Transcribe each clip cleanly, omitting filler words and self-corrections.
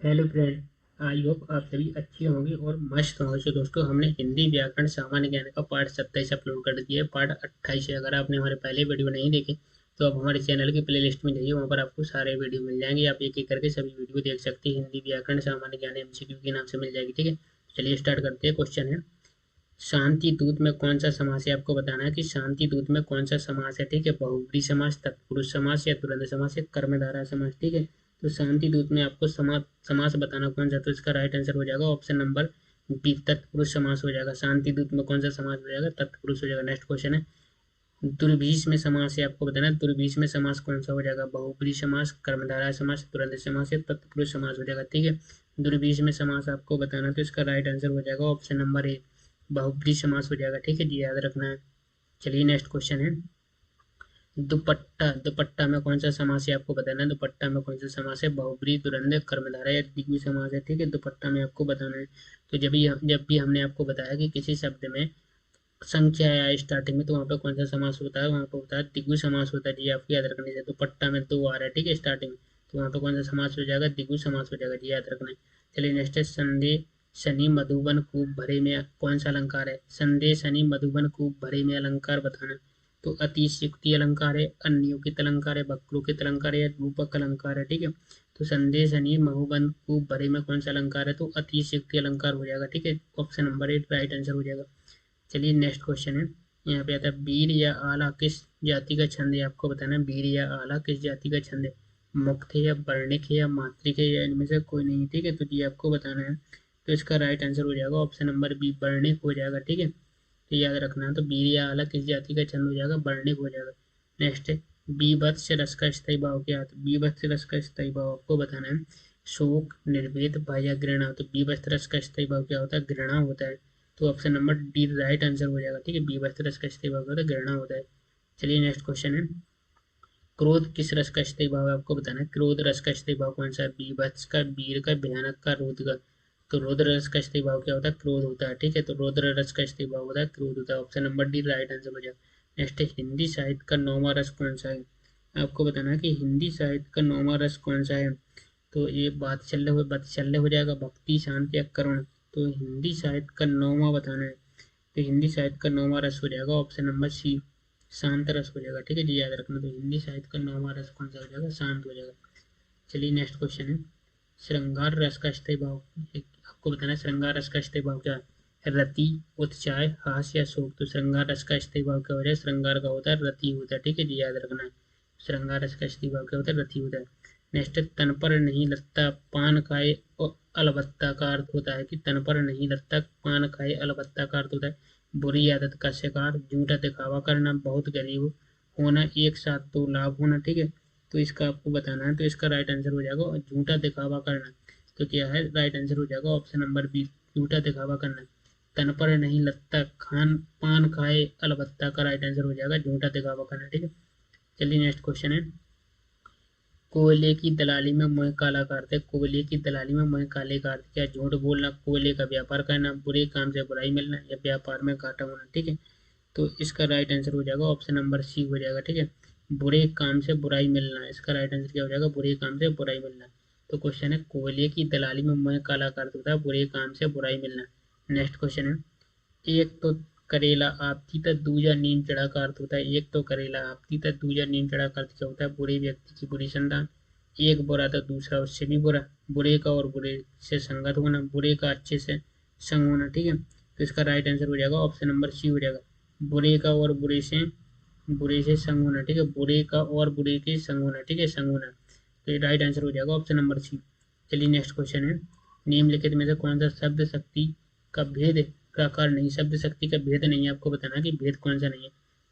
Hello friend. I hope आप सभी अच्छे होंगे और मस्त होंगे। तो दोस्तों, हमने हिंदी व्याकरण सामान्य ज्ञान का पार्ट 27 अपलोड कर दिया है। पार्ट 28 है। अगर आपने हमारे पहले वीडियो नहीं देखे तो आप हमारे चैनल की प्लेलिस्ट में जाइए, वहाँ पर आपको सारे वीडियो मिल जाएंगे। आप एक एक करके सभी वीडियो देख सकते हैं। हिंदी व्याकरण सामान्य ज्ञान एमसीक्यू के नाम से मिल जाएगी। ठीक है, चलिए स्टार्ट करते हैं। क्वेश्चन है, शांति दूत में कौन सा समास है? आपको बताना है कि शांति दूत में कौन सा समास है। ठीक है, बहुब्री समास, तत्पुरुष समास या तुरंत समास या कर्मधारय समास। ठीक है, तो शांति दूत में आपको समास समास बताना कौन सा, तो इसका राइट आंसर हो जाएगा ऑप्शन नंबर बी, तत्पुरुष समास हो जाएगा। शांति दूत में कौन सा समास हो जाएगा? तत्पुरुष हो जाएगा। नेक्स्ट क्वेश्चन है, दुर्भीष में समास है। आपको बताना है दुर्भीष में समास कौन सा हो जाएगा? बहुब्री समास, कर्मधारय समास, तुरंत समास या तत्पुरुष समास हो जाएगा। ठीक है, दुर्भीष में समास आपको बताना, तो इसका राइट आंसर हो जाएगा ऑप्शन नंबर ए, बहुब्री समास हो जाएगा। ठीक है जी, याद रखना है। चलिए नेक्स्ट क्वेश्चन है, दुपट्टा। दुपट्टा में कौन सा समास है? आपको बताना है दुपट्टा में कौन सा समास है? बहुब्री, द्वंद्व, कर्मधारय या द्विगु समास है। ठीक है, दुपट्टा में आपको बताना है। तो जब भी हमने आपको बताया कि किसी शब्द में संख्या आया स्टार्टिंग में, तो वहाँ पे कौन सा समास होता है? वहाँ पे होता है द्विगु समास होता है जी, आपको याद रखने से। दुपट्टा में दो आ रहा है, ठीक है, स्टार्टिंग में, तो वहाँ पे कौन सा समास हो जाएगा? द्विगु समास हो जाएगा जी, याद रखना है। चलिए नेक्स्ट है, संदेह शनि मधुबन कूप भरे में कौन सा अलंकार है? संदेह शनि मधुबन कूप भरे में अलंकार बताना। तो अतिशयोक्ति अलंकार है, अनियोगित अलंकार है, वक्रोक्ति अलंकार है या रूपक अलंकार है। ठीक है, तो संदेह शनि मधुबन कूप भरे में कौन सा अलंकार है? तो अतिशयोक्ति अलंकार हो जाएगा। ठीक है, ऑप्शन नंबर 8 राइट आंसर हो जाएगा। चलिए नेक्स्ट क्वेश्चन है, यहाँ पे आता है, वीर या आला किस जाति का छंद है? आपको बताना है वीर या आला किस जाति का छंद है? मुक्त है या वर्णिक है या मात्रिक है या इनमें से कोई नहीं? ठीक है, तो ये आपको बताना है। तो इसका राइट आंसर हो जाएगा ऑप्शन नंबर बी, वर्णिक हो जाएगा। ठीक है, तो याद रखना है, तो वीर या आला किस जाति का छंद हो जाएगा? वर्णिक हो जाएगा। नेक्स्ट है, बीभत्स रस का स्थायी भाव क्या है? बीभत्स रस का स्थायी भाव आपको बताना है, शोक, निर्वेद, भय या घृणा। तो बीभत्स रस का स्थायी भाव क्या होता है? घृणा होता है। तो option number D right answer हो जाएगा। ठीक है, बीभत्स रस का स्थायी भाव होता है घृणा होता है। चलिए नेक्स्ट क्वेश्चन है, क्रोध किस रस का स्थायी भाव है? आपको बताना है क्रोध रस का स्थायी भाव कौन सा है? बीभत्स का, वीर का, भयानक का, रोध का। तो रौद्र रस का स्थायी भाव क्या होता है? क्रोध होता है। ठीक है, तो रौद्र रस का स्थायी भाव होता है क्रोध होता है। Option number D right answer हो जाएगा। नेक्स्ट है, हिंदी साहित्य का नौवां रस कौन सा है? आपको बताना है कि हिंदी साहित्य का नौवां रस कौन सा है? तो ये बात चल हो जाएगा, भक्ति, शांति या करुण। तो हिंदी साहित्य का नौवां बताना है, तो हिंदी साहित्य का नौवां रस हो जाएगा ऑप्शन नंबर सी, शांत रस हो जाएगा। ठीक है जी, याद रखना, तो हिंदी साहित्य का नौवां रस कौन सा हो जाएगा? शांत हो जाएगा। चलिए नेक्स्ट क्वेश्चन है, श्रृंगार रस का स्थायी भाव आपको बताना है, श्रृंगार रस का स्थायी भाव क्या है? रति, उत्साह, हास्य या शोक। तो श्रृंगार रस का स्थायी भाव क्या हो जाए? श्रृंगार का होता है रति होता है। ठीक है जी, याद रखना है, श्रृंगार रस का स्थायी भाव क्या होता है? रति होता है। नेक्स्ट, तन पर नहीं लगता पान खाए और अलबत्ता का अर्थ होता है कि तन पर नहीं लगता पान खाए, अलबत्ता का अर्थ होता है बुरी आदत का शिकार, झूठा दिखावा करना, बहुत गरीब होना, एक साथ दो लाभ होना। ठीक है, तो इसका आपको बताना है, तो इसका राइट आंसर हो जाएगा और झूठा दिखावा करना। तो क्या है? राइट आंसर हो जाएगा ऑप्शन नंबर बी, झूठा दिखावा करना। तन पर नहीं लगता खान पान खाए अलबत्ता का राइट आंसर हो जाएगा झूठा दिखावा करना। ठीक है, चलिए नेक्स्ट क्वेश्चन है, कोयले की दलाली में मोह काला करते? कोयले की दलाली में मोह काले करते क्या? झूठ बोलना, कोयले का व्यापार करना, बुरे काम से बुराई मिलना या व्यापार में घाटा होना। ठीक है, तो इसका राइट आंसर हो जाएगा ऑप्शन नंबर सी हो जाएगा। ठीक है, बुरे काम से बुराई मिलना, इसका राइट आंसर क्या हो जाएगा? बुरे काम से बुराई मिलना। तो क्वेश्चन है, कोयले की दलाली में मोह काला करते होता है बुरे काम से बुराई मिलना। नेक्स्ट क्वेश्चन है, एक तो करेला आपती त दूजा नीम चढ़ा का अर्थ होता है। एक तो करेला आपती त दूजा नीम चढ़ा का अर्थ क्या होता है? बुरे व्यक्ति की बुरी संतान, एक बुरा तो दूसरा उससे भी बुरा, बुरे का और बुरे से संगत होना, बुरे का अच्छे से संग होना। ठीक है, तो इसका राइट आंसर हो जाएगा ऑप्शन नंबर सी हो जाएगा, बुरे का और बुरे से संग होना। ठीक है, बुरे का और बुरे के संग होना। ठीक है, संग होना, तो ये राइट आंसर हो जाएगा ऑप्शन नंबर सी। चलिए नेक्स्ट क्वेश्चन है, निम्नलिखित में से कौन सा शब्द शक्ति का भेद प्रकार नहीं? शब्द शक्ति का भेद नहीं है, आपको बताना कि भेद कौन सा नहीं है?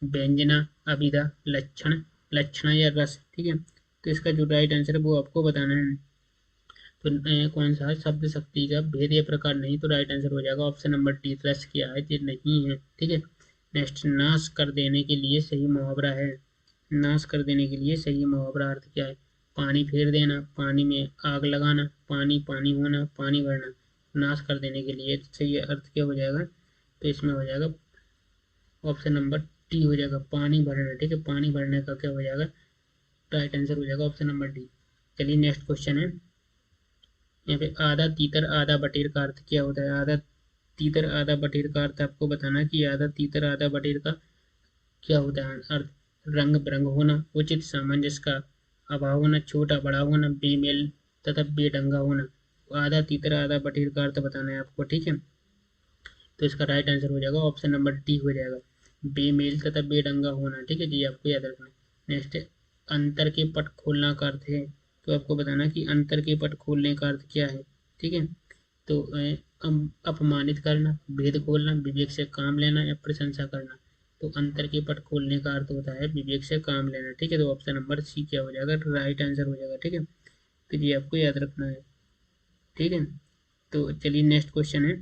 व्यंजना, अभिधा, लक्षण, लक्षण या रस। ठीक है, तो इसका जो राइट आंसर है वो आपको बताना है। तो कौन सा है? शब्द शक्ति का भेद या प्रकार नहीं, तो राइट आंसर हो जाएगा ऑप्शन नंबर डी, रस क्या है? ये नहीं है। ठीक है, नेक्स्ट, नाश कर देने के लिए सही मुहावरा है। नाश कर देने के लिए सही मुहावरा अर्थ क्या है? पानी फेर देना, पानी में आग लगाना, पानी पानी होना, पानी भरना। नाश कर देने के लिए सही अर्थ क्या हो जाएगा? तो इसमें हो जाएगा ऑप्शन नंबर टी हो जाएगा, पानी भरना। ठीक है, पानी भरने का क्या हो जाएगा? राइट आंसर हो जाएगा ऑप्शन नंबर डी। चलिए नेक्स्ट क्वेश्चन है, यहाँ पे आधा तीतर आधा बटेर का अर्थ क्या होता है? आधा तीतर आधा बटेर का अर्थ आपको बताना कि आधा तीतर आधा बटेर का क्या होता है अर्थ? रंग बिरंग होना, उचित सामंजस्य का अभाव होना, छोटा बड़ा होना, बेमेल तथा बेढंगा होना। आधा तीतर आधा बटेर का अर्थ बताना है आपको, ठीक है। तो इसका राइट आंसर हो जाएगा ऑप्शन नंबर डी हो जाएगा, बेमेल तथा बेढंगा होना, ठीक है जी, आपको याद रखना। नेक्स्ट है अंतर के पट खोलना का अर्थ है, तो आपको बताना कि अंतर के पट खोलने का अर्थ क्या है, ठीक है। तो अपमानित करना, भेद खोलना, विवेक से काम लेना या प्रशंसा करना। तो अंतर के पट खोलने का अर्थ होता है विवेक से काम लेना, ठीक है। तो ऑप्शन नंबर सी क्या हो जाएगा? राइट आंसर हो जाएगा, ठीक है। तो ये आपको याद रखना है, ठीक है। तो चलिए नेक्स्ट क्वेश्चन है।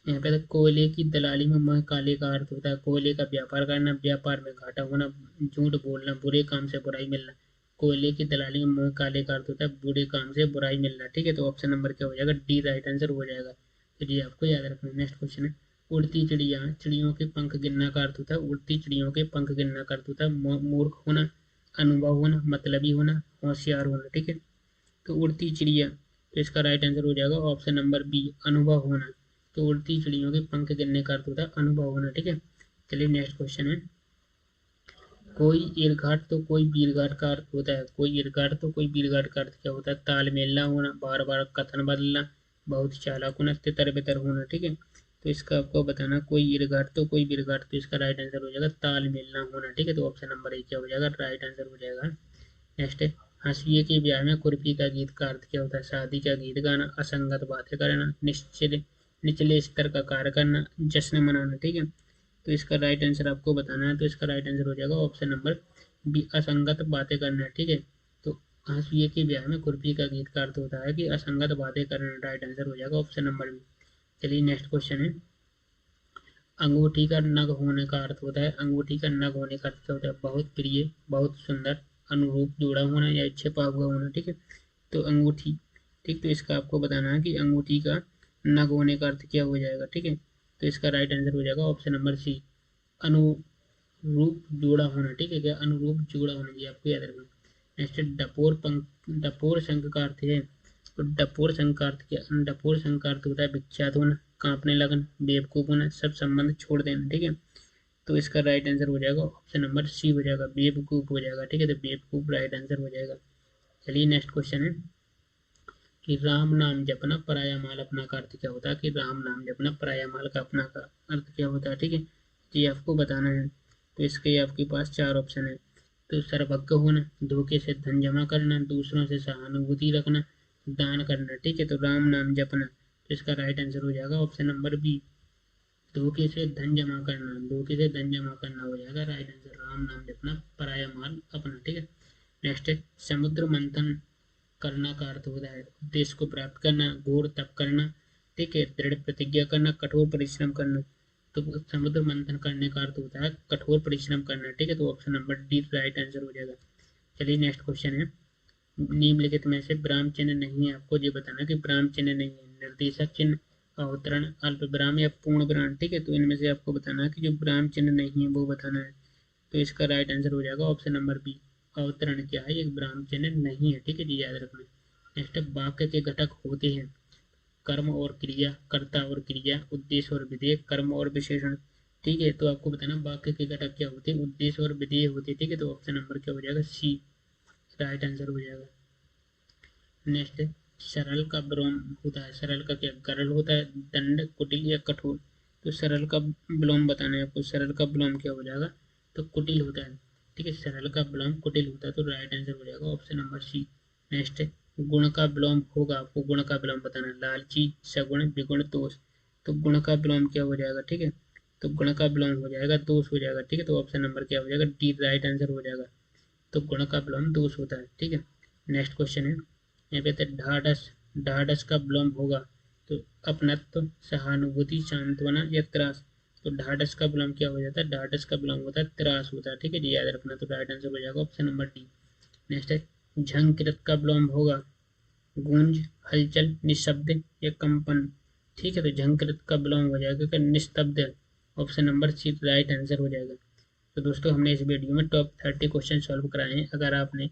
यहाँ पे तो कोयले की दलाली में मह काले का अर्थ होता है कोयले का व्यापार करना, व्यापार में घाटा होना, झूठ बोलना, बुरे काम से बुराई मिलना। कोयले की दलाली में मह काले का अर्थ होता है बुरे काम से बुराई मिलना, ठीक है। तो ऑप्शन नंबर क्या हो जाएगा? डी राइट आंसर हो जाएगा। तो ये आपको याद रखना है। नेक्स्ट क्वेश्चन है उड़ती चिड़िया, चिड़ियों के पंख गिनना का अर्थ होता है उड़ती चिड़ियों के पंख गिनना का अर्थ होता है मूर्ख होना, अनुभव होना, मतलबी होना, होशियार होना, ठीक है। तो उड़ती चिड़िया, तो इसका राइट आंसर हो जाएगा ऑप्शन नंबर बी, अनुभव होना। तो उड़ती चिड़ियों के पंख गिरने का अर्थ होता है अनुभव होना, ठीक है। चलिए नेक्स्ट क्वेश्चन है। कोई इरघाट तो कोई वीरघाट का अर्थ होता है, कोई इरघाट तो कोई वीरघाट का अर्थ क्या होता है? तालमेल ना होना, बार बार कथन बदलना, बहुत चालाक होना, तितर बितर होना, ठीक है। तो इसका आपको बताना कोई इरघाट तो कोई वीरघाट, तो इसका राइट आंसर हो जाएगा तालमेल ना होना, ठीक है। तो ऑप्शन नंबर ए क्या हो जाएगा? राइट आंसर हो जाएगा। नेक्स्ट है हंसिए के ब्याह में कुर्फी का गीत का अर्थ क्या होता है? शादी का गीत गाना, असंगत बातें करना, निश्चित निचले स्तर का कार्य करना, जश्न मनाना, ठीक है। तो इसका राइट आंसर आपको बताना है, तो इसका राइट आंसर हो जाएगा ऑप्शन नंबर बी, असंगत बातें करना, ठीक है। तो हंसिए के ब्याह में कुर्फी का गीत का अर्थ होता है कि असंगत बातें करना, राइट आंसर हो जाएगा ऑप्शन नंबर बी। चलिए नेक्स्ट क्वेश्चन है। अंगूठी का नग होने का अर्थ होता है, अंगूठी का नग होने का अर्थ क्या होता है? बहुत प्रिय, बहुत सुंदर, अनुरूप, जुड़ा होना या छिपा हुआ होना, ठीक है। तो अंगूठी, ठीक, तो इसका आपको बताना है कि अंगूठी का नग होने का अर्थ क्या हो जाएगा, ठीक है। तो इसका राइट आंसर हो जाएगा ऑप्शन नंबर सी, अनुरूप जुड़ा होना, ठीक है क्या? अनुरूप जुड़ा होना, ये आपको याद रखना। नेक्स्ट डपोर पंख, डपोर शंख का अर्थ है, तो डपोर शंख का अर्थ क्या? डपोर शंख का अर्थ होता है विख्यात होना, कांपने लगन, बेवकूफ होना, सब संबंध छोड़ देना, ठीक है। तो इसका राइट आंसर हो जाएगा ऑप्शन नंबर सी हो जाएगा, बेवकूफ हो जाएगा, ठीक है। तो बेवकूफ राइट आंसर हो जाएगा। चलिए नेक्स्ट क्वेश्चन है कि राम नाम जपना पराया माल अपना का अर्थ क्या होता है? कि राम नाम जपना पराया माल का अपना का अर्थ क्या होता है, ठीक है। ये आपको बताना है। तो इसके आपके पास चार ऑप्शन है। तो सर्वज्ञ होना, धोखे से धन जमा करना, दूसरों से सहानुभूति रखना, दान करना, ठीक है। तो राम नाम जपना, तो इसका राइट आंसर हो जाएगा ऑप्शन नंबर बी, धोखे से धन जमा करना, धोखे से धन जमा करना हो जाएगा राइट आंसर। राम नाम जपना पराया माल अपना, ठीक है। नेक्स्ट है समुद्र मंथन करना का अर्थ होता है उद्देश्य को प्राप्त करना, घोर तप करना, ठीक है, दृढ़ प्रतिज्ञा करना, कठोर परिश्रम करना। तो समुद्र मंथन करने का अर्थ होता है कठोर परिश्रम करना, ठीक है। तो option number D right answer हो जाएगा। चलिए नेक्स्ट क्वेश्चन है। निम्नलिखित में से विराम चिन्ह नहीं है, आपको ये बताना कि विराम चिन्ह नहीं है, निर्देशक चिन्ह, अवतरण, अल्प विराम या पूर्ण विराम, ठीक है। तो इनमें से आपको बताना है कि जो विराम चिन्ह नहीं है वो बताना है। तो इसका राइट आंसर हो जाएगा ऑप्शन नंबर बी, अवतरण क्या है? एक विराम चिन्ह नहीं है, ठीक है जी, याद रखना। नेक्स्ट वाक्य के घटक होते हैं कर्म और क्रिया, कर्ता और क्रिया, उद्देश्य और विधेय, कर्म और विशेषण, ठीक है। तो आपको बताना वाक्य के घटक क्या होते हैं, उद्देश्य और विधेय होते हैं, ठीक है। तो ऑप्शन नंबर क्या हो जाएगा? सी राइट आंसर हो जाएगा। नेक्स्ट सरल का विलोम होता है, सरल का क्या? गरल होता है, दंड, कुटिल या कठोर। तो सरल का विलोम बताना है आपको, सरल का विलोम क्या हो जाएगा? तो कुटिल होता है, ठीक है। सरल का विलोम कुटिल होता है, तो राइट आंसर हो जाएगा ऑप्शन नंबर सी। नेक्स्ट गुण का विलोम होगा, आपको गुण का विलोम बताना है, लालची, सगुण, विगुण, दोष। तो गुण का विलोम क्या हो जाएगा, ठीक है। तो गुण का विलोम हो जाएगा दोष हो जाएगा, ठीक है। तो ऑप्शन नंबर क्या हो जाएगा? डी राइट आंसर हो जाएगा। तो गुण का विलोम दोष होता है, ठीक है। नेक्स्ट क्वेश्चन है, यहाँ पे ढाढ़स, ढाढ़स का विलोम होगा तो अपनत्व, सहानुभूति, सांत्वना या त्रास। तो ढाढ़स का विलोम क्या हो जाता है? ढाढ़स का विलोम होता है त्रास होता है, ठीक है जी, याद रखना। तो राइट आंसर हो जाएगा ऑप्शन नंबर डी। नेक्स्ट है झंकृत का विलोम होगा गूंज, हलचल, निशब्द या कंपन, ठीक है। तो झंकृत का विलोम हो जाएगा कि निस्तब्ध, option number C right answer हो जाएगा। तो दोस्तों हमने इस वीडियो में टॉप 30 क्वेश्चन सॉल्व कराए हैं। अगर आपने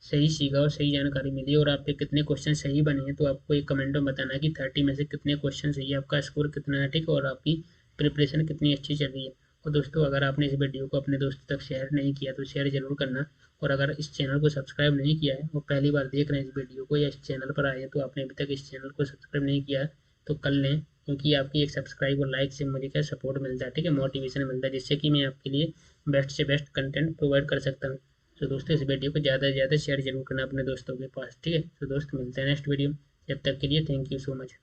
सही सीखा और सही जानकारी मिली और आप पे कितने क्वेश्चन सही बने हैं, तो आपको एक कमेंट में बताना कि 30 में से कितने क्वेश्चन सही है, आपका स्कोर कितना है, ठीक है, और आपकी प्रिपरेशन कितनी अच्छी चल रही है। और दोस्तों, अगर आपने इस वीडियो को अपने दोस्तों तक शेयर नहीं किया तो शेयर जरूर करना। और अगर इस चैनल को सब्सक्राइब नहीं किया है और पहली बार देख रहे हैं इस वीडियो को या इस चैनल पर आए हैं, तो आपने अभी तक इस चैनल को सब्सक्राइब नहीं किया है तो कर लें, क्योंकि आपकी एक सब्सक्राइब और लाइक से मुझे क्या सपोर्ट मिलता है, ठीक है, मोटिवेशन मिलता है, जिससे कि मैं आपके लिए बेस्ट से बेस्ट कंटेंट प्रोवाइड कर सकता हूँ। तो दोस्तों, इस वीडियो को ज़्यादा से ज़्यादा शेयर जरूर करना अपने दोस्तों के पास, ठीक है। तो दोस्त, मिलते हैं नेक्स्ट वीडियो। जब तक के लिए थैंक यू सो मच।